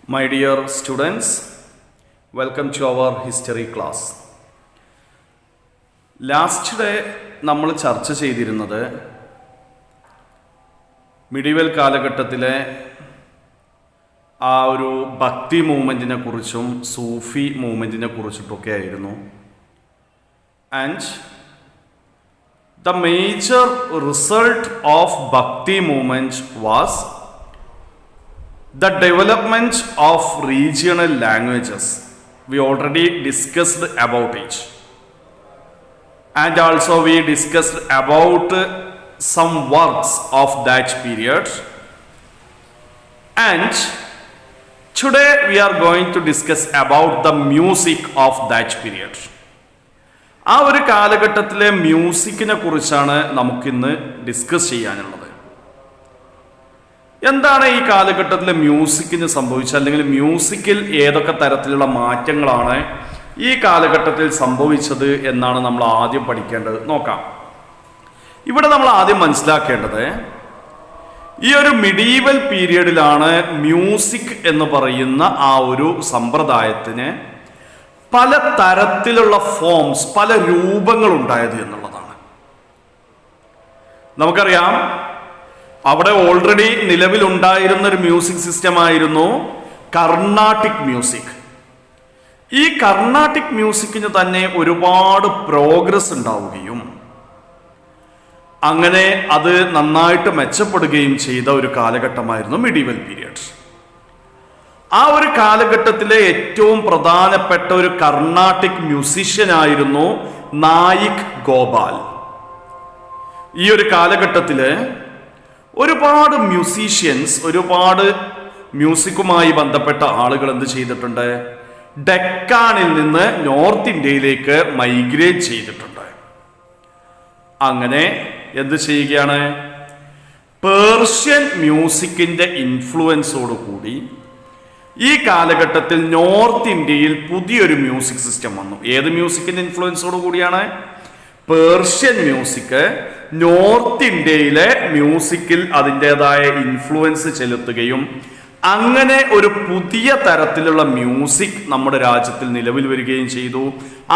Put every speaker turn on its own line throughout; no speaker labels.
My dear students, welcome to our history class. Last day നമ്മൾ ചർച്ച ചെയ്തിരുന്നത് medieval കാലഘട്ടത്തിലെ ആ ഒരു ഭക്തി മൂവ്മെൻറ്റിനെ കുറിച്ചും സൂഫി മൂവ്മെൻറ്റിനെ കുറിച്ചിട്ടൊക്കെ ആയിരുന്നു. And the major result of bhakti movement was the development of regional languages. We already discussed about it, and also we discussed about some works of that period, and today we are going to discuss about the music of that period. ആ ഒരു കാലഘട്ടത്തിലെ മ്യൂസിക്കിനെ കുറിച്ചാണ് നമുക്കിന്ന് discuss ചെയ്യാനുള്ളത്. എന്താണ് ഈ കാലഘട്ടത്തിലെ മ്യൂസിക്കിന് സംഭവിച്ചത്, അല്ലെങ്കിൽ മ്യൂസിക്കിൽ ഏതൊക്കെ തരത്തിലുള്ള മാറ്റങ്ങളാണ് ഈ കാലഘട്ടത്തിൽ സംഭവിച്ചത് എന്നാണ് നമ്മൾ ആദ്യം പഠിക്കേണ്ടത്. നോക്കാം. ഇവിടെ നമ്മൾ ആദ്യം മനസ്സിലാക്കേണ്ടത് ഈ ഒരു മിഡീവൽ പീരിയഡിലാണ് മ്യൂസിക് എന്ന് പറയുന്ന ആ ഒരു സമ്പ്രദായത്തിന് പല തരത്തിലുള്ള ഫോംസ്, പല രൂപങ്ങൾ ഉണ്ടായത് എന്നുള്ളതാണ്. നമുക്കറിയാം, അവിടെ ഓൾറെഡി നിലവിലുണ്ടായിരുന്ന ഒരു മ്യൂസിക് സിസ്റ്റം ആയിരുന്നു കർണാട്ടിക് മ്യൂസിക്. ഈ കർണാട്ടിക് മ്യൂസിക്കിന് തന്നെ ഒരുപാട് പ്രോഗ്രസ് ഉണ്ടാവുകയും അങ്ങനെ അത് നന്നായിട്ട് മെച്ചപ്പെടുകയും ചെയ്ത ഒരു കാലഘട്ടമായിരുന്നു മിഡീവൽ പീരിയഡ്. ആ ഒരു കാലഘട്ടത്തിലെ ഏറ്റവും പ്രധാനപ്പെട്ട ഒരു കർണാട്ടിക് മ്യൂസിഷ്യനായിരുന്നു നായിക് ഗോപാൽ. ഈ ഒരു കാലഘട്ടത്തില് ഒരുപാട് മ്യൂസീഷ്യൻസ്, ഒരുപാട് മ്യൂസിക്കുമായി ബന്ധപ്പെട്ട ആളുകൾ എന്ത് ചെയ്തിട്ടുണ്ട്, ഡെക്കാനിൽ നിന്ന് നോർത്ത് ഇന്ത്യയിലേക്ക് മൈഗ്രേറ്റ് ചെയ്തിട്ടുണ്ട്. അങ്ങനെ എന്ത് ചെയ്യുകയാണ്, പേർഷ്യൻ മ്യൂസിക്കിന്റെ ഇൻഫ്ലുവൻസോട് കൂടി ഈ കാലഘട്ടത്തിൽ നോർത്ത് ഇന്ത്യയിൽ പുതിയൊരു മ്യൂസിക് സിസ്റ്റം വന്നു. ഏത് മ്യൂസിക്കിന്റെ ഇൻഫ്ലുവൻസോട് കൂടിയാണ്? പേർഷ്യൻ മ്യൂസിക് നോർത്ത് ഇന്ത്യയിലെ മ്യൂസിക്കിൽ അതിൻ്റെതായ ഇൻഫ്ലുവൻസ് ചെലുത്തുകയും അങ്ങനെ ഒരു പുതിയ തരത്തിലുള്ള മ്യൂസിക് നമ്മുടെ രാജ്യത്തിൽ നിലവിൽ വരികയും ചെയ്തു.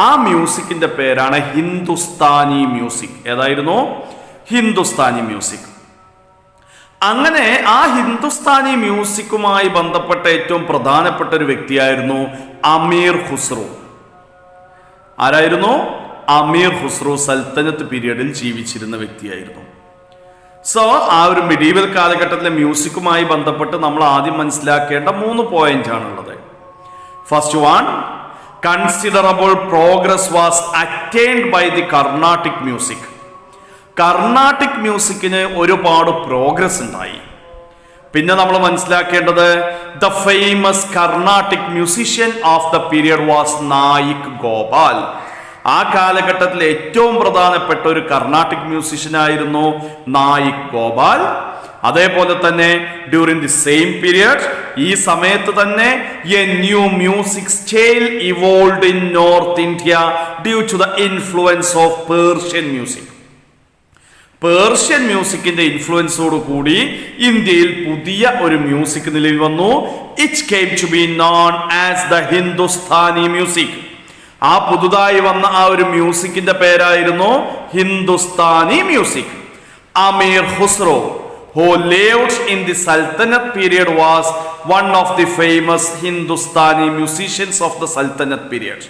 ആ മ്യൂസിക്കിന്റെ പേരാണ് ഹിന്ദുസ്ഥാനി മ്യൂസിക്. ഏതായിരുന്നു? ഹിന്ദുസ്ഥാനി മ്യൂസിക്. അങ്ങനെ ആ ഹിന്ദുസ്ഥാനി മ്യൂസിക്കുമായി ബന്ധപ്പെട്ട ഏറ്റവും പ്രധാനപ്പെട്ട ഒരു വ്യക്തിയായിരുന്നു അമീർ ഖുസ്രു. ആരായിരുന്നു? അമീർ ഖുസ്രു സൽത്തനത്ത് പീരിയഡിൽ ജീവിച്ചിരുന്ന വ്യക്തിയായിരുന്നു. സോ ആ ഒരു മിഡീവൽ കാലഘട്ടത്തിലെ മ്യൂസിക്കുമായി ബന്ധപ്പെട്ട് നമ്മൾ ആദ്യം മനസ്സിലാക്കേണ്ട 3 പോയിന്റ് ആണുള്ളത്. First one, considerable progress was attained by the Carnatic music. Carnatic മ്യൂസിക്കിന് ഒരുപാട് പ്രോഗ്രസ് ഉണ്ടായി. പിന്നെ നമ്മൾ മനസ്സിലാക്കേണ്ടത് the famous Carnatic musician of the period was Naik Gopal. ആ കാലഘട്ടത്തിൽ ഏറ്റവും പ്രധാനപ്പെട്ട ഒരു കർണാട്ടിക് മ്യൂസിഷ്യനായിരുന്നു നായിക് ഗോപാൽ. അതേപോലെ തന്നെ ഡ്യൂറിംഗ് ദി സെയിം പീരിയഡ്, ഈ സമയത്ത് തന്നെ a new music style evolved in north India due to the influence of Persian music. Persian മ്യൂസിക്കിന്റെ ഇൻഫ്ലുവൻസോട് കൂടി ഇന്ത്യയിൽ പുതിയ ഒരു മ്യൂസിക് നിലവിൽ വന്നു. It came to be known as the Hindustani music. ആ പുതുതായി വന്ന ആ ഒരു മ്യൂസിക്കിന്റെ പേരായിരുന്നു Hindustani music. Amir Khusrau, who lived in the Sultanate period, was one of the famous Hindustani musicians of the Sultanate period.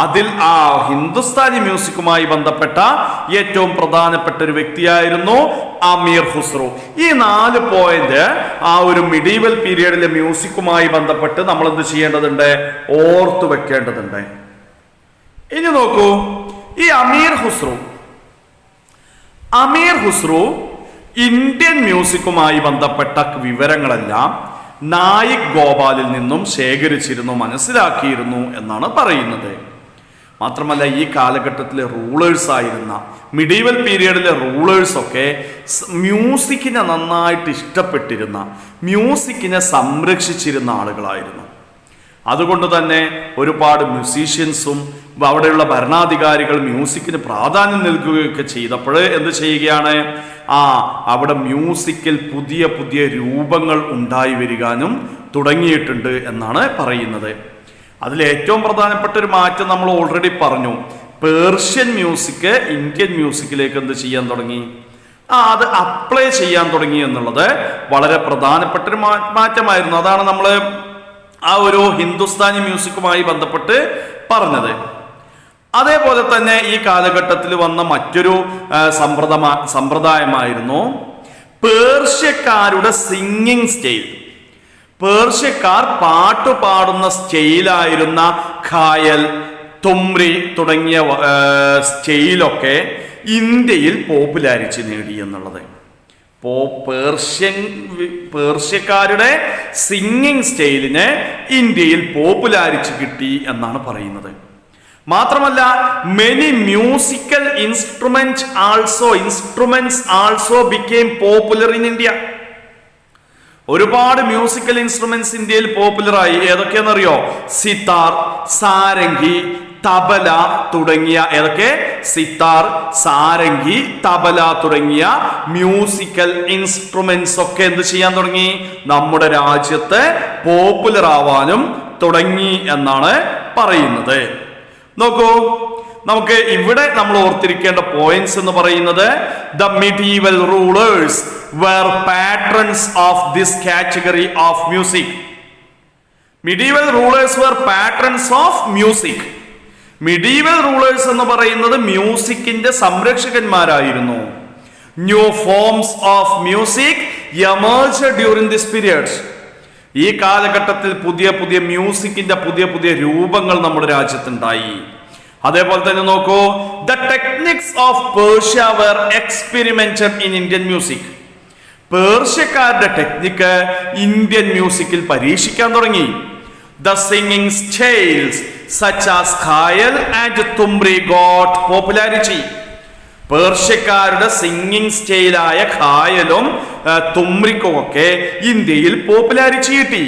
അതിൽ ആ ഹിന്ദുസ്ഥാനി മ്യൂസിക്കുമായി ബന്ധപ്പെട്ട ഏറ്റവും പ്രധാനപ്പെട്ട ഒരു വ്യക്തിയായിരുന്നു അമീർ ഖുസ്രു. ഈ 4 പോയിന്റ് ആ ഒരു മിഡീവൽ പീരിയഡിലെ മ്യൂസിക്കുമായി ബന്ധപ്പെട്ട് നമ്മൾ എന്ത് ചെയ്യേണ്ടതുണ്ട്, ഓർത്തു വെക്കേണ്ടതുണ്ട്. ഇനി നോക്കൂ, ഈ അമീർ ഖുസ്രു ഇന്ത്യൻ മ്യൂസിക്കുമായി ബന്ധപ്പെട്ട വിവരങ്ങളെല്ലാം നായിക് ഗോപാലിൽ നിന്നും ശേഖരിച്ചിരുന്നു, മനസ്സിലാക്കിയിരുന്നു എന്നാണ് പറയുന്നത്. മാത്രമല്ല, ഈ കാലഘട്ടത്തിലെ റൂളേഴ്സ് ആയിരുന്ന, മിഡീവൽ പീരിയഡിലെ റൂളേഴ്സൊക്കെ മ്യൂസിക്കിനെ നന്നായിട്ട് ഇഷ്ടപ്പെട്ടിരുന്ന, മ്യൂസിക്കിനെ സംരക്ഷിച്ചിരുന്ന ആളുകളായിരുന്നു. അതുകൊണ്ട് തന്നെ ഒരുപാട് മ്യൂസീഷ്യൻസും അവിടെയുള്ള ഭരണാധികാരികൾ മ്യൂസിക്കിന് പ്രാധാന്യം നൽകുകയൊക്കെ ചെയ്തപ്പോൾ എന്ത് ചെയ്യുകയാണ്, അവിടെ മ്യൂസിക്കിൽ പുതിയ പുതിയ രൂപങ്ങൾ ഉണ്ടായി വരികാനും തുടങ്ങിയിട്ടുണ്ട് എന്നാണ് പറയുന്നത്. അതിൽ ഏറ്റവും പ്രധാനപ്പെട്ട ഒരു മാറ്റം നമ്മൾ ഓൾറെഡി പറഞ്ഞു. പേർഷ്യൻ മ്യൂസിക് ഇന്ത്യൻ മ്യൂസിക്കിലേക്ക് എന്ത് ചെയ്യാൻ തുടങ്ങി, അത് അപ്ലൈ ചെയ്യാൻ തുടങ്ങി എന്നുള്ളത് വളരെ പ്രധാനപ്പെട്ട ഒരു മാറ്റമായിരുന്നു. അതാണ് നമ്മൾ ആ ഒരു ഹിന്ദുസ്ഥാനി മ്യൂസിക്കുമായി ബന്ധപ്പെട്ട് പറഞ്ഞത്. അതേപോലെ തന്നെ ഈ കാലഘട്ടത്തിൽ വന്ന മറ്റൊരു സമ്പ്രദായമായിരുന്നു പേർഷ്യക്കാരുടെ സിംഗിങ് സ്റ്റൈൽ. പേർഷ്യക്കാർ പാട്ടുപാടുന്ന സ്റ്റൈലായിരുന്ന ഖായൽ, തുമ്രി തുടങ്ങിയ സ്റ്റൈലൊക്കെ ഇന്ത്യയിൽ പോപ്പുലാരിറ്റി നേടി എന്നുള്ളത്. പേർഷ്യക്കാരുടെ സിംഗിങ് സ്റ്റൈലിന് ഇന്ത്യയിൽ പോപ്പുലാരിറ്റി കിട്ടി എന്നാണ് പറയുന്നത്. മാത്രമല്ല many musical instruments also became popular in India. ഒരുപാട് മ്യൂസിക്കൽ ഇൻസ്ട്രുമെന്റ്സ് ഇന്ത്യയിൽ പോപ്പുലറായി. ഏതൊക്കെയാണെന്നറിയോ? സിതാർ, സാരംഗി, തബല തുടങ്ങിയ സിതാർ, സാരംഗി, തബല തുടങ്ങിയ മ്യൂസിക്കൽ ഇൻസ്ട്രുമെന്റ്സ് ഒക്കെ എന്ത് ചെയ്യാൻ തുടങ്ങി, നമ്മുടെ രാജ്യത്ത് പോപ്പുലർ ആവാനും തുടങ്ങി എന്നാണ് പറയുന്നത്. നോക്കൂ, നമുക്ക് ഇവിടെ നമ്മൾ ഓർത്തിരിക്കേണ്ട പോയിന്റ്സ് എന്ന് പറയുന്നത് the medieval rulers were patrons of this category of music. Medieval rulers were patrons of music. Medieval rulers എന്ന് പറയുന്നത് മ്യൂസിക്കിന്റെ സംരക്ഷകന്മാരായിരുന്നു. New forms of music emerged during this period. ഈ കാലഘട്ടത്തിൽ പുതിയ പുതിയ മ്യൂസിക്കിന്റെ പുതിയ പുതിയ രൂപങ്ങൾ നമ്മുടെ രാജ്യത്തുണ്ടായി. അതേപോലെ തന്നെ നോക്കൂ, the techniques of Persia were experimented in Indian music. പേർഷ്യക്കാരുടെ ടെക്നിക്ക് ഇന്ത്യൻ മ്യൂസിക്കിൽ പരീക്ഷിക്കാൻ തുടങ്ങി. The singing styles such as khayal and thumri got popularity. പേർഷ്യക്കാരുടെ സിംഗിങ് സ്റ്റൈലായ ഖായലും തുമ്രിക്കും ഒക്കെ ഇന്ത്യയിൽ പോപ്പുലാരിറ്റി കിട്ടി.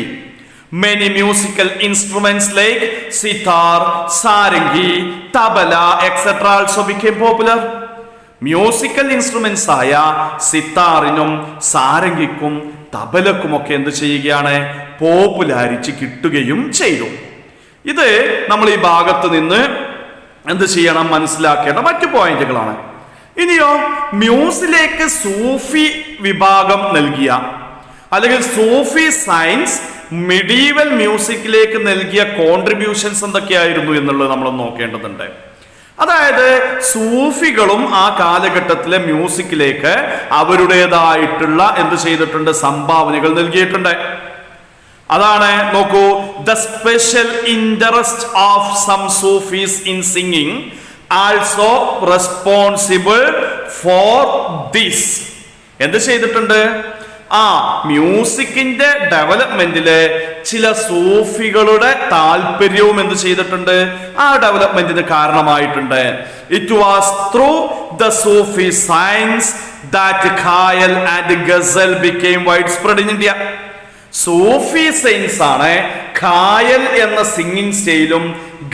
Many musical instruments like sitar, sarangi, tabla, etc. also became popular. Musical instruments ആയ സിത്താറിനും സാരംഗിക്കും തബലക്കും ഒക്കെ എന്ത് ചെയ്യുകയാണ്, പോപ്പുലാരിറ്റി കിട്ടുകയും ചെയ്തു. ഇത് നമ്മൾ ഈ ഭാഗത്ത് നിന്ന് എന്ത് ചെയ്യണം, മനസ്സിലാക്കേണ്ട മറ്റു പോയിന്റുകളാണ്. ഇനിയോ മ്യൂസിക്കിലേക്ക് സൂഫി വിഭാഗം നൽകിയ അല്ലെങ്കിൽ സൂഫി സയൻസ് മിഡീവൽ മ്യൂസിക്കിലേക്ക് നൽകിയ കോൺട്രിബ്യൂഷൻസ് എന്തൊക്കെയായിരുന്നു എന്നുള്ളത് നമ്മൾ നോക്കേണ്ടതുണ്ട്. അതായത് സൂഫികളും ആ കാലഘട്ടത്തിലെ മ്യൂസിക്കിലേക്ക് അവരുടേതായിട്ടുള്ള എന്ത് ചെയ്തിട്ടുണ്ട്, സംഭാവനകൾ നൽകിയിട്ടുണ്ട്. അതാണ് നോക്കൂ, the special interest of some Sufis in singing also responsible for this. എന്ത് ചെയ്തിട്ടുണ്ട്, മ്യൂസിക്കിന്റെ ഡെവലപ്മെന്റില് ചില സൂഫികളുടെ താല്പര്യവും എന്ത് ചെയ്തിട്ടുണ്ട്, ആ ഡെവലപ്മെന്റിന് കാരണമായിട്ടുണ്ട്. It was through the Sufi science that khayal and ghazal became widespread in India. Sufi science ആണ് ഖായൽ എന്ന സിംഗിങ് സ്റ്റൈലും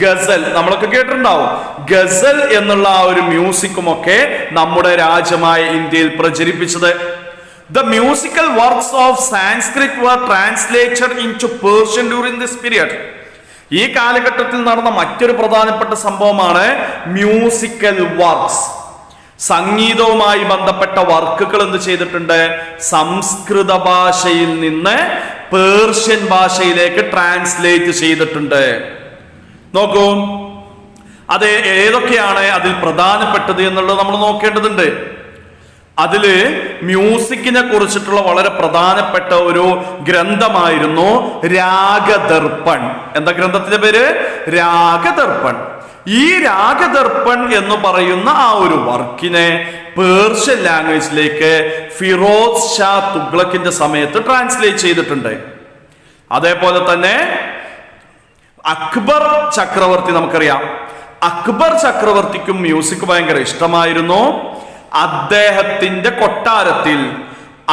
ഗസൽ നമ്മളൊക്കെ കേട്ടിട്ടുണ്ടാവും. ഗസൽ എന്നുള്ള ആ ഒരു മ്യൂസിക്കും ഒക്കെ നമ്മുടെ രാജ്യമായ ഇന്ത്യയിൽ പ്രചരിപ്പിച്ചത്. The musical works of Sanskrit were translated into Persian during this period. ഈ കാലഘട്ടത്തിൽ നടന്ന മറ്റൊരു പ്രധാനപ്പെട്ട സംഭവമാണ് മ്യൂസിക്കൽ വർക്ക്സ്. സംഗീതവുമായി ബന്ധപ്പെട്ട വർക്കുകൾ എന്ത് ചെയ്തിട്ടുണ്ട്, സംസ്കൃത ഭാഷയിൽ നിന്ന് പേർഷ്യൻ ഭാഷയിലേക്ക് ട്രാൻസ്ലേറ്റ് ചെയ്തിട്ടുണ്ട്. നോക്കൂ, അത് ഏതൊക്കെയാണ് അതിൽ പ്രധാനപ്പെട്ടത് എന്നുള്ളത് നമ്മൾ നോക്കേണ്ടതുണ്ട്. അതില് മ്യൂസിക്കിനെ കുറിച്ചിട്ടുള്ള വളരെ പ്രധാനപ്പെട്ട ഒരു ഗ്രന്ഥമായിരുന്നു രാഗദർപ്പൺ. എന്താ ഗ്രന്ഥത്തിന്റെ പേര്? രാഗദർപ്പൺ. ഈ രാഗദർപ്പൺ എന്ന് പറയുന്ന ആ ഒരു വർക്കിനെ പേർഷ്യൻ ലാംഗ്വേജിലേക്ക് ഫിറോസ് ഷാ തുഗ്ലക്കിന്റെ സമയത്ത് ട്രാൻസ്ലേറ്റ് ചെയ്തിട്ടുണ്ട്. അതേപോലെ തന്നെ അക്ബർ ചക്രവർത്തി, നമുക്കറിയാം അക്ബർ ചക്രവർത്തിക്കും മ്യൂസിക് ഭയങ്കര ഇഷ്ടമായിരുന്നു. അദ്ദേഹത്തിന്റെ കൊട്ടാരത്തിൽ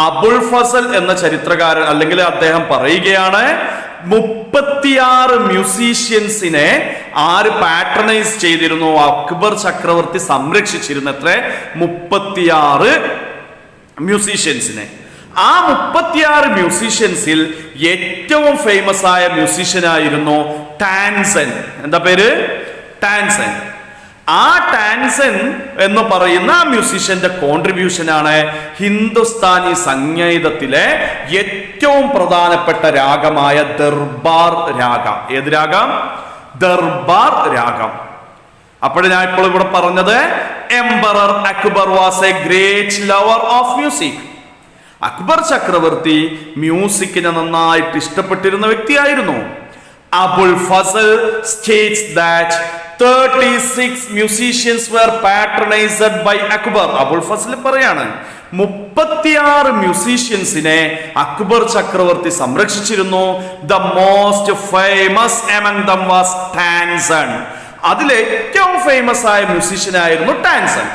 അബുൽ ഫസൽ എന്ന ചരിത്രകാരൻ അല്ലെങ്കിൽ അദ്ദേഹം പറയുകയാണ് 36 മ്യൂസീഷ്യൻസിനെ ആര് പാട്രണൈസ് ചെയ്തിരുന്നു? അക്ബർ ചക്രവർത്തി സംരക്ഷിച്ചിരുന്നു. എത്ര? 36 മ്യൂസീഷ്യൻസിനെ. ആ 36 മ്യൂസീഷ്യൻസിൽ ഏറ്റവും ഫേമസ് ആയ മ്യൂസീഷ്യനായിരുന്നു ടാൻസൻ. എന്താ പേര്? ടാൻസൻ. ആ ടാൻസൻ എന്ന് പറയുന്ന ആ മ്യൂസീഷ്യന്റെ കോൺട്രിബ്യൂഷൻ ആണ് ഹിന്ദുസ്ഥാനി സംഗീതത്തിലെ ഏറ്റവും പ്രധാനപ്പെട്ട രാഗമായ ദർബാർ രാഗം. ഏത് രാഗം? ദർബാർ രാഗം. അപ്പോൾ ഞാൻ ഇപ്പോൾ ഇവിടെ പറഞ്ഞത് emperor Akbar was A great lover of music. Akbar ചക്രവർത്തി മ്യൂസിക്കിനെ നന്നായിട്ട് ഇഷ്ടപ്പെട്ടിരുന്ന വ്യക്തിയായിരുന്നു. Abul Fasal states that 36 musicians were patronized by Akbar. Abul Fasal പറയാണ് 36 മ്യൂസീഷ്യൻസിനെ അക്ബർ ചക്രവർത്തി സംരക്ഷിച്ചിരുന്നു. The most famous among them was ടാൻസൺ. അതിൽ ഏറ്റവും ഫേമസ് ആയ മ്യൂസീഷ്യൻ ആയിരുന്നു ടാൻസൺ.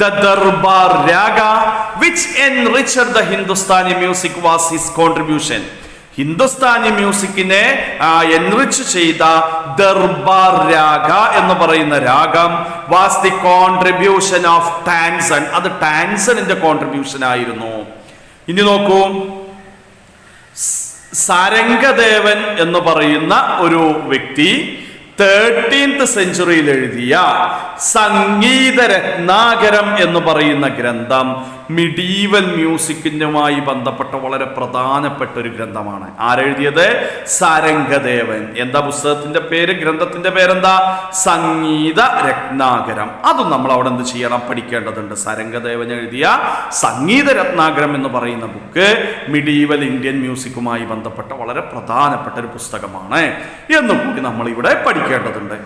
The Darbar Raga, which enriched the Hindustani music, was his contribution. Hindustani മ്യൂസിക്കിനെ എൻറിച്ച് ചെയ്ത ദർബാർ രാഗ എന്ന് പറയുന്ന രാഗം was the contribution of Tansen. അത് ടാൻസണിന്റെ കോൺട്രിബ്യൂഷൻ ആയിരുന്നു. ഇനി നോക്കൂ, സാരംഗദേവൻ എന്ന് പറയുന്ന ഒരു വ്യക്തി 13th സെഞ്ചുറിയിൽ എഴുതിയ സംഗീത രത്നാകരം എന്ന് പറയുന്ന ഗ്രന്ഥം മിഡീവൽ മ്യൂസിക്കിനുമായി ബന്ധപ്പെട്ട വളരെ പ്രധാനപ്പെട്ട ഒരു ഗ്രന്ഥമാണ്. ആരെഴുതിയത്? സാരംഗദേവൻ. എന്താ പുസ്തകത്തിന്റെ പേര്? ഗ്രന്ഥത്തിന്റെ പേരെന്താ? സംഗീത രത്നാകരം. അതും നമ്മൾ അവിടെ എന്ത് ചെയ്യണം? പഠിക്കേണ്ടതുണ്ട്. സാരംഗദേവൻ എഴുതിയ സംഗീത രത്നാകരം എന്ന് പറയുന്ന ബുക്ക് മിഡീവൽ ഇന്ത്യൻ മ്യൂസിക്കുമായി ബന്ധപ്പെട്ട വളരെ പ്രധാനപ്പെട്ട ഒരു പുസ്തകമാണ് എന്ന് കൂടി നമ്മൾ ഇവിടെ പഠിക്കേണ്ടതുണ്ട്.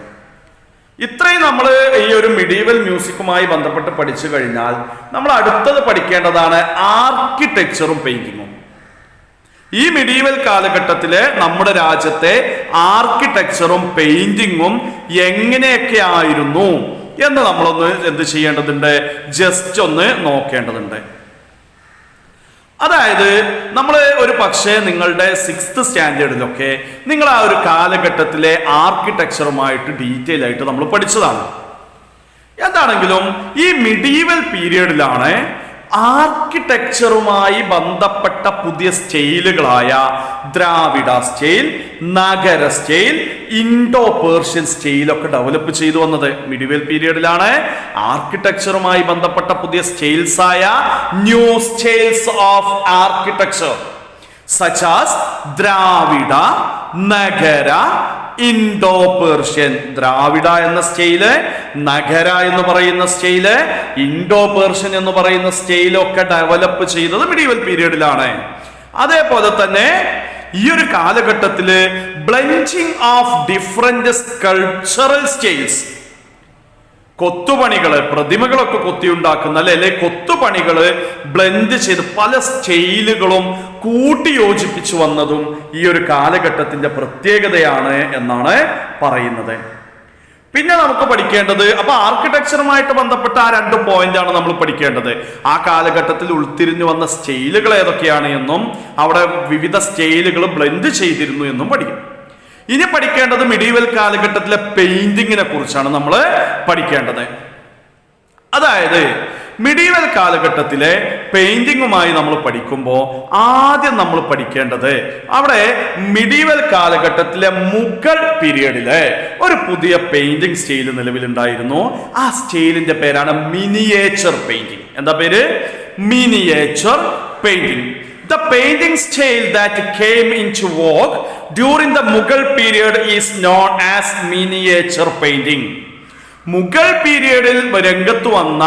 ഇത്രയും നമ്മൾ ഈ ഒരു മിഡീവൽ മ്യൂസിക്കുമായി ബന്ധപ്പെട്ട് പഠിച്ചു കഴിഞ്ഞാൽ നമ്മൾ അടുത്തത് പഠിക്കേണ്ടതാണ് ആർക്കിടെക്ചറും പെയിന്റിങ്ങും. ഈ മിഡീവൽ കാലഘട്ടത്തിലെ നമ്മുടെ രാജ്യത്തെ ആർക്കിടെക്ചറും പെയിന്റിങ്ങും എങ്ങനെയൊക്കെ ആയിരുന്നു എന്ന് നമ്മളൊന്ന് എന്ത് ചെയ്യേണ്ടതുണ്ട്? ജസ്റ്റ് ഒന്ന് നോക്കേണ്ടതുണ്ട്. അതായത് നമ്മൾ ഒരു പക്ഷേ നിങ്ങളുടെ 6th സ്റ്റാൻഡേർഡിലൊക്കെ നിങ്ങൾ ആ ഒരു കാലഘട്ടത്തിലെ ആർക്കിടെക്ചറുമായിട്ട് ഡീറ്റെയിൽ ആയിട്ട് നമ്മൾ പഠിച്ചതാണ്. എന്താണെങ്കിലും ഈ മിഡീവൽ പീരിയഡിലാണ് ആർക്കിടെക്ചറുമായി ബന്ധപ്പെട്ട പുതിയ സ്റ്റൈലുകളായ Dravida style, Nagara style, Indo Persian സ്റ്റൈലൊക്കെ ഡെവലപ്പ് ചെയ്തു വന്നത് മിഡീവൽ പീരിയഡിലാണ്. ആർക്കിടെക്ചറുമായി ബന്ധപ്പെട്ട പുതിയ സ്റ്റൈൽസ് ആയ new styles of architecture such as Dravida, Nagara, Indo Persian. ദ്രാവിഡ എന്ന സ്റ്റൈല്, നഗര എന്ന് പറയുന്ന സ്റ്റൈല്, ഇൻഡോ പേർഷ്യൻ എന്ന് പറയുന്ന സ്റ്റൈലൊക്കെ ഡെവലപ്പ് ചെയ്തത് മിഡീവൽ പീരിയഡിലാണ്. അതേപോലെ തന്നെ ഈ ഒരു കാലഘട്ടത്തില് blending of different sculptural styles, കൊത്തുപണികള്, പ്രതിമകളൊക്കെ കൊത്തിയുണ്ടാക്കുന്ന അല്ലെ കൊത്തുപണികള് ബ്ലെൻഡ് ചെയ്ത് പല സ്റ്റൈലുകളും കൂട്ടിയോജിപ്പിച്ചു വന്നതും ഈ ഒരു കാലഘട്ടത്തിന്റെ പ്രത്യേകതയാണ് എന്നാണ് പറയുന്നത്. പിന്നെ നമുക്ക് പഠിക്കേണ്ടത്, അപ്പൊ ആർക്കിടെക്ചറുമായിട്ട് ബന്ധപ്പെട്ട ആ 2 പോയിന്റാണ് നമ്മൾ പഠിക്കേണ്ടത്. ആ കാലഘട്ടത്തിൽ ഉൾത്തിരിഞ്ഞു വന്ന സ്റ്റൈലുകൾ ഏതൊക്കെയാണ് എന്നും അവിടെ വിവിധ സ്റ്റൈലുകൾ ബ്ലെൻഡ് ചെയ്തിരുന്നു എന്നും പഠിക്കും. ഇനി പഠിക്കേണ്ടത് മിഡീവൽ കാലഘട്ടത്തിലെ പെയിന്റിങ്ങിനെ കുറിച്ചാണ് നമ്മൾ പഠിക്കേണ്ടത്. അതായത് മിഡീവൽ കാലഘട്ടത്തിലെ പെയിന്റിങ്ങുമായി നമ്മൾ പഠിക്കുമ്പോൾ ആദ്യം നമ്മൾ പഠിക്കേണ്ടത് അവിടെ മിഡീവൽ കാലഘട്ടത്തിലെ മുഗൾ പീരിയഡിലെ ഒരു പുതിയ പെയിന്റിംഗ് സ്റ്റൈൽ നിലവിലുണ്ടായിരുന്നു. ആ സ്റ്റൈലിന്റെ പേരാണ് മിനിയേച്ചർ പെയിന്റിംഗ്. എന്താ പേര്? Miniature painting. The painting style that came into vogue during the Mughal period is known as miniature painting. Mughal പീരിയഡിൽ രംഗത്ത് വന്ന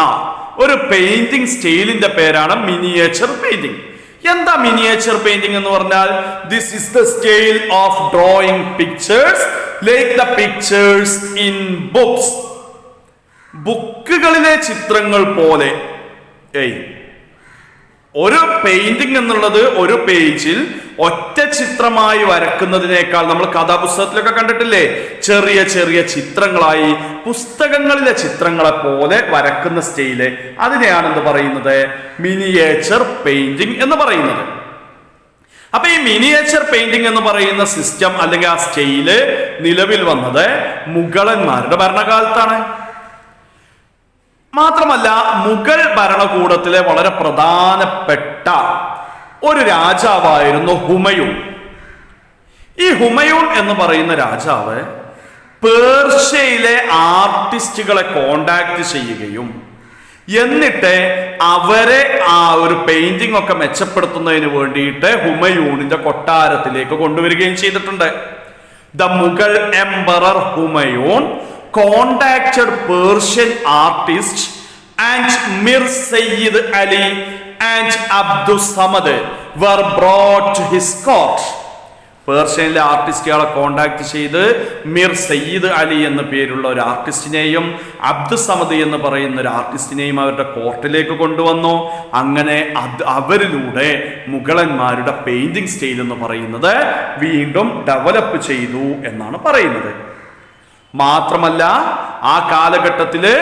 ഒരു പെയിന്റിംഗ് സ്റ്റൈലിന്റെ പേരാണ് മിനിയേച്ചർ പെയിന്റിംഗ്. എന്താ മിനിയേച്ചർ പെയിന്റിംഗ് എന്ന് പറഞ്ഞാൽ? This is the style of drawing pictures like the pictures in books. ബുക്കുകളിലെ ചിത്രങ്ങൾ പോലെ ഒരു പെയിന്റിംഗ് എന്നുള്ളത് ഒരു പേജിൽ ഒറ്റ ചിത്രമായി വരക്കുന്നതിനേക്കാൾ നമ്മൾ കഥാപുസ്തകത്തിലൊക്കെ കണ്ടിട്ടില്ലേ, ചെറിയ ചെറിയ ചിത്രങ്ങളായി പുസ്തകങ്ങളിലെ ചിത്രങ്ങളെ പോലെ വരക്കുന്ന സ്റ്റൈല്, അതിനെയാണ് എന്ത് പറയുന്നത്, മിനിയേച്ചർ പെയിന്റിംഗ് എന്ന് പറയുന്നത്. അപ്പൊ ഈ മിനിയേച്ചർ പെയിന്റിംഗ് എന്ന് പറയുന്ന സിസ്റ്റം അല്ലെങ്കിൽ ആ സ്റ്റൈല് നിലവിൽ വന്നത് മുഗളന്മാരുടെ ഭരണകാലത്താണ്. മാത്രമല്ല മുഗൾ ഭരണകൂടത്തിലെ വളരെ പ്രധാനപ്പെട്ട ഒരു രാജാവായിരുന്നു ഹുമയൂൺ. ഈ ഹുമയൂൺ എന്ന് പറയുന്ന രാജാവ് പേർഷ്യയിലെ ആർട്ടിസ്റ്റുകളെ കോണ്ടാക്ട് ചെയ്യുകയും എന്നിട്ട് അവരെ ആ ഒരു പെയിന്റിംഗ് ഒക്കെ മെച്ചപ്പെടുത്തുന്നതിന് വേണ്ടിയിട്ട് ഹുമയൂണിന്റെ കൊട്ടാരത്തിലേക്ക് കൊണ്ടുവരികയും ചെയ്തിട്ടുണ്ട്. The Mughal emperor Humayun contacted Persian artists and Mir Sayyid Ali and Abdus Samad were brought to his court. പേർഷ്യനിലെ ആർട്ടിസ്റ്റുകളെ കോണ്ടാക്ട് ചെയ്ത് മിർ സയ്യിദ് അലി എന്ന പേരുള്ള ഒരു ആർട്ടിസ്റ്റിനെയും അബ്ദുസ് സമദ് എന്ന് പറയുന്ന ഒരു ആർട്ടിസ്റ്റിനെയും അവരുടെ കോർട്ടിലേക്ക് കൊണ്ടുവന്നു. അങ്ങനെ അവരിലൂടെ മുഗളന്മാരുടെ പെയിന്റിംഗ് സ്റ്റൈൽ എന്ന് പറയുന്നത് വീണ്ടും ഡെവലപ്പ് ചെയ്തു എന്നാണ് പറയുന്നത്. മാത്രമല്ല ആ കാലഘട്ടത്തില്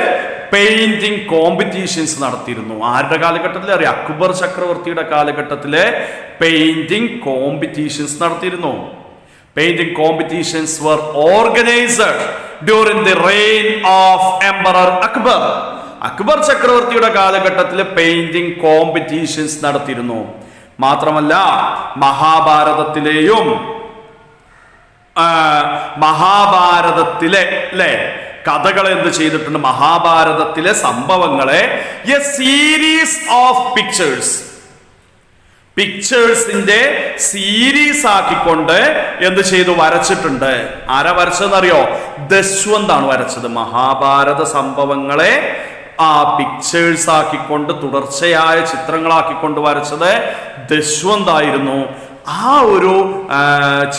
പെയിന്റിംഗ് കോമ്പറ്റീഷൻസ് നടത്തിയിരുന്നു. ആരുടെ കാലഘട്ടത്തിൽ അറിയാം? അക്ബർ ചക്രവർത്തിയുടെ കാലഘട്ടത്തിലെ പെയിന്റിംഗ് കോമ്പറ്റീഷൻസ് നടത്തിയിരുന്നു. Painting competitions were organised during the reign of emperor Akbar. Akbar ചക്രവർത്തിയുടെ കാലഘട്ടത്തിൽ പെയിന്റിംഗ് കോമ്പറ്റീഷൻസ് നടത്തിയിരുന്നു. മാത്രമല്ല മഹാഭാരതത്തിലെ കഥകൾ എന്ത് ചെയ്തിട്ടുണ്ട്? മഹാഭാരതത്തിലെ സംഭവങ്ങളെ എ സീരീസ് ഓഫ് പിക്ചേഴ്സിന്റെ സീരീസ് ആക്കിക്കൊണ്ട് എന്ത് ചെയ്തു? വരച്ചിട്ടുണ്ട്. ആരാ വരച്ചതെന്നറിയോ? ദശ്വന്താണ് വരച്ചത്. മഹാഭാരത സംഭവങ്ങളെ ആ പിക്ചേഴ്സ് ആക്കിക്കൊണ്ട് തുടർച്ചയായ ചിത്രങ്ങളാക്കിക്കൊണ്ട് വരച്ചത് ദശ്വന്തായിരുന്നു. ആ ഒരു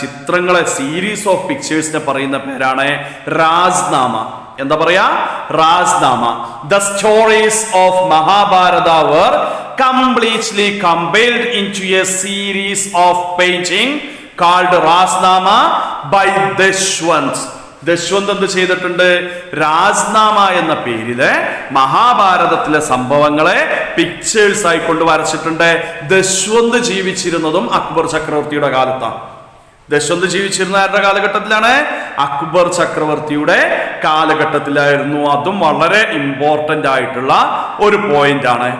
ചിത്രങ്ങളെ സീരീസ് ഓഫ് പിക്ചേഴ്സിനെ പറയുന്ന പേരാണ് രാജ്നാമ. എന്താ പറയാ? Rajnama. The stories of Mahabharata were completely compiled into a series of painting called Rajnama by Daswanth. Daswanth എന്ത് ചെയ്തിട്ടുണ്ട്? രാജ്നാമ എന്ന പേരില് മഹാഭാരതത്തിലെ സംഭവങ്ങളെ പിക്ചേഴ്സ് ആയിക്കൊണ്ട് വരച്ചിട്ടുണ്ട്. ദശ്വന്ത് ജീവിച്ചിരുന്നതും അക്ബർ ചക്രവർത്തിയുടെ കാലത്താണ്. ദശ്വന്ത് ജീവിച്ചിരുന്ന ആരുടെ കാലഘട്ടത്തിലാണ്? അക്ബർ ചക്രവർത്തിയുടെ കാലഘട്ടത്തിലായിരുന്നു. അതും വളരെ ഇമ്പോർട്ടന്റ് ആയിട്ടുള്ള ഒരു പോയിന്റ് ആണ്.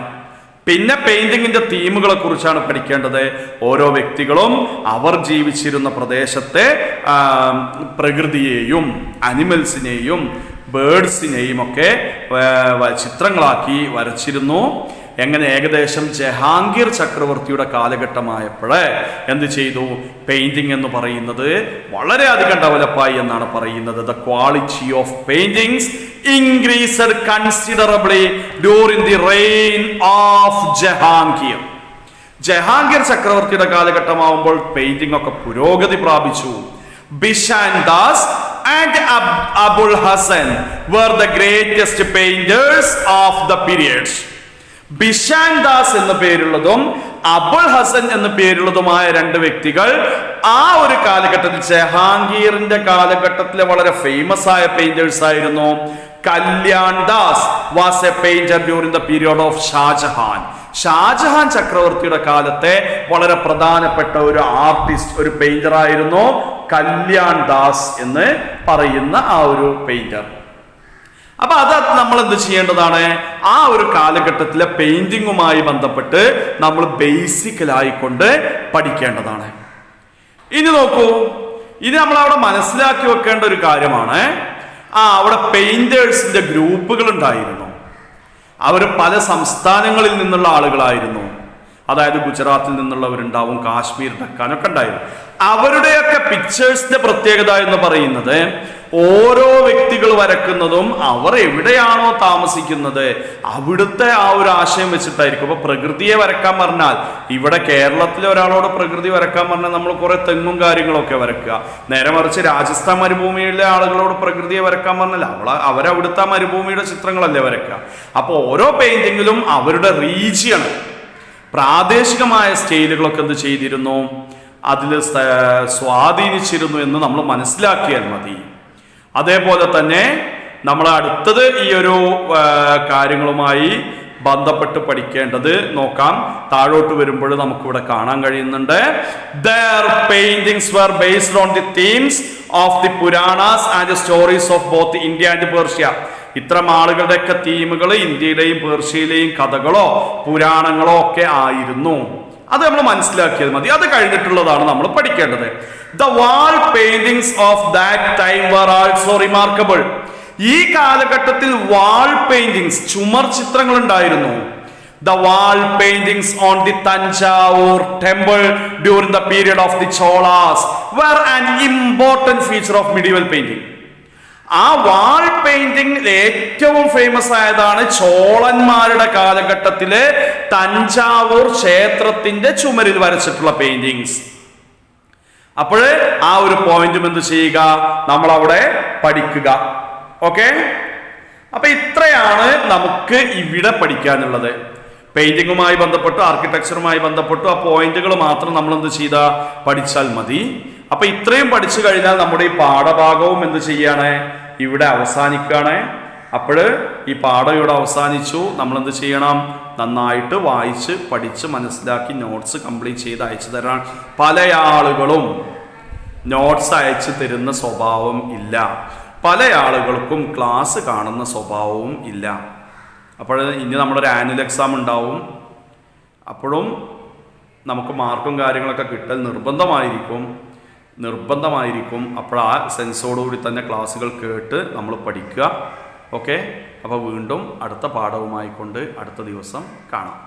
പിന്നെ പെയിന്റിങ്ങിന്റെ തീമുകളെ കുറിച്ചാണ് പഠിക്കേണ്ടത്. ഓരോ വ്യക്തികളും അവർ ജീവിച്ചിരുന്ന പ്രദേശത്തെ പ്രകൃതിയെയും അനിമൽസിനെയും ബേർഡ്സിനെയും ഒക്കെ ചിത്രങ്ങളാക്കി വരച്ചിരുന്നു. എങ്ങനെ ഏകദേശം ജഹാംഗീർ ചക്രവർത്തിയുടെ കാലഘട്ടമായപ്പോഴേ എന്ത് ചെയ്തു? പെയിന്റിംഗ് എന്ന് പറയുന്നത് വളരെയധികം ഡെവലപ്പായി എന്നാണ് പറയുന്നത്. The quality of paintings increased considerably during the reign of Jahangir. Jahangir ചക്രവർത്തിയുടെ കാലഘട്ടമാവുമ്പോൾ പെയിന്റിംഗ് ഒക്കെ പുരോഗതി പ്രാപിച്ചു. Bishan Das and Abul Hasan were the greatest painters of the period. Bishan Das എന്ന പേരുള്ളതും അബുൽ ഹസൻ എന്ന പേരുള്ളതുമായ രണ്ട് വ്യക്തികൾ ആ ഒരു കാലഘട്ടത്തിൽ ജഹാംഗീറിന്റെ കാലഘട്ടത്തിലെ വളരെ ഫേമസ് ആയ പെയിന്റേഴ്സ് ആയിരുന്നു. Kalyan Das was a painter during the period of Shah Jahan. Shah Jahan ചക്രവർത്തിയുടെ കാലത്തെ വളരെ പ്രധാനപ്പെട്ട ഒരു ആർട്ടിസ്റ്റ്, ഒരു പെയിന്റർ ആയിരുന്നു കല്യാൺ ദാസ് എന്ന് പറയുന്ന ആ ഒരു പെയിന്റർ. അപ്പൊ അത് നമ്മൾ എന്ത് ചെയ്യേണ്ടതാണ്? ആ ഒരു കാലഘട്ടത്തിലെ പെയിന്റിങ്ങുമായി ബന്ധപ്പെട്ട് നമ്മൾ ബേസിക്കലായിക്കൊണ്ട് പഠിക്കേണ്ടതാണ്. ഇനി നോക്കൂ, ഇനി നമ്മൾ അവിടെ മനസ്സിലാക്കി വെക്കേണ്ട ഒരു കാര്യമാണ്, അവിടെ പെയിന്റേഴ്സിന്റെ ഗ്രൂപ്പുകൾ ഉണ്ടായിരുന്നു. അവർ പല സംസ്ഥാനങ്ങളിൽ നിന്നുള്ള ആളുകളായിരുന്നു. അതായത് ഗുജറാത്തിൽ നിന്നുള്ളവരുണ്ടാവും, കാശ്മീർ, ഡക്കാനൊക്കെ ഉണ്ടായിരുന്നു. അവരുടെയൊക്കെ പിക്ചേഴ്സിന്റെ പ്രത്യേകത എന്ന് പറയുന്നത് ഓരോ വ്യക്തികൾ വരക്കുന്നതും അവർ എവിടെയാണോ താമസിക്കുന്നത് അവിടുത്തെ ആ ഒരു ആശയം വെച്ചിട്ടായിരിക്കും. അപ്പൊ പ്രകൃതിയെ വരക്കാൻ പറഞ്ഞാൽ, ഇവിടെ കേരളത്തിലെ ഒരാളോട് പ്രകൃതി വരക്കാൻ പറഞ്ഞാൽ നമ്മൾ കുറെ തെങ്ങും കാര്യങ്ങളൊക്കെ വരക്കുക. നേരെ മറിച്ച് രാജസ്ഥാൻ മരുഭൂമിയിലെ ആളുകളോട് പ്രകൃതിയെ വരക്കാൻ പറഞ്ഞാൽ അവരവിടുത്തെ മരുഭൂമിയുടെ ചിത്രങ്ങളല്ലേ വരക്കുക. അപ്പൊ ഓരോ പെയിന്റിങ്ങിലും അവരുടെ റീജിയൺ, പ്രാദേശികമായ സ്റ്റൈലുകളൊക്കെ എന്ത് ചെയ്തിരുന്നു, അതിൽ സ്വാധീനിച്ചിരുന്നു എന്ന് നമ്മൾ മനസ്സിലാക്കിയാൽ മതി. അതേപോലെ തന്നെ നമ്മൾ അടുത്തത് ഈ ഒരു കാര്യങ്ങളുമായി ബന്ധപ്പെട്ട് പഠിക്കേണ്ടത് നോക്കാം. താഴോട്ട് വരുമ്പോൾ നമുക്കിവിടെ കാണാൻ കഴിയുന്നുണ്ട്. Their paintings were based on the themes of the Puranas and the stories of both India and Persia. ഇത്തരം ആളുകളുടെയൊക്കെ തീമുകൾ ഇന്ത്യയിലെയും പേർഷ്യയിലെയും കഥകളോ പുരാണങ്ങളോ ഒക്കെ ആയിരുന്നു. അത് നമ്മൾ മനസ്സിലാക്കിയത് മതി. അത് കഴിഞ്ഞിട്ടുള്ളതാണ് നമ്മൾ പഠിക്കേണ്ടത്. The wall paintings of that time were also remarkable. ഈ കാലഘട്ടത്തിൽ വാൾ പെയിന്റിങ്സ്, ചുമർ ചിത്രങ്ങൾ ഉണ്ടായിരുന്നു. The wall paintings on the Tanjavur temple during the period of the Cholas were an important feature of medieval painting. ആ വാൾ പെയിന്റിംഗ് ഏറ്റവും famous ആയതാണ് ചോളന്മാരുടെ കാലഘട്ടത്തിലെ തഞ്ചാവൂർ ക്ഷേത്രത്തിന്റെ ചുമരിൽ വരച്ചിട്ടുള്ള പെയിന്റിങ്സ്. അപ്പോൾ ആ ഒരു പോയിന്റും എന്ത് ചെയ്യുക, നമ്മൾ അവിടെ പഠിക്കുക. ഓക്കെ, അപ്പൊ ഇത്രയാണ് നമുക്ക് ഇവിടെ പഠിക്കാനുള്ളത്. പെയിന്റിങ്ങുമായി ബന്ധപ്പെട്ടു, ആർക്കിടെക്ചറുമായി ബന്ധപ്പെട്ടു ആ പോയിന്റുകൾ മാത്രം നമ്മൾ എന്ത് ചെയ്താ പഠിച്ചാൽ മതി. അപ്പൊ ഇത്രയും പഠിച്ചു കഴിഞ്ഞാൽ നമ്മുടെ ഈ പാഠഭാഗവും എന്ത് ചെയ്യാണ്, ഇവിടെ അവസാനിക്കുകയാണ്. അപ്പോൾ ഈ പാഠം ഇവിടെ അവസാനിച്ചു. നമ്മൾ എന്ത് ചെയ്യണം, നന്നായിട്ട് വായിച്ച് പഠിച്ച് മനസ്സിലാക്കി നോട്ട്സ് കംപ്ലീറ്റ് ചെയ്ത് അയച്ചു തരാൻ. പല ആളുകളും നോട്ട്സ് അയച്ചു തരുന്ന സ്വഭാവം ഇല്ല. പല ആളുകൾക്കും ക്ലാസ് കാണുന്ന സ്വഭാവവും ഇല്ല. അപ്പോൾ ഇനി നമ്മുടെ ഒരു ആനുവൽ എക്സാം ഉണ്ടാവും. അപ്പോഴും നമുക്ക് മാർക്കും കാര്യങ്ങളൊക്കെ കിട്ടൽ നിർബന്ധമായിരിക്കും. അപ്പോൾ ആ സെൻസോടുകൂടി തന്നെ ക്ലാസ്സുകൾ കേട്ട് നമ്മൾ പഠിക്കുക. ഓക്കെ, അപ്പോൾ വീണ്ടും അടുത്ത പാഠവുമായി കൊണ്ട് അടുത്ത ദിവസം കാണാം.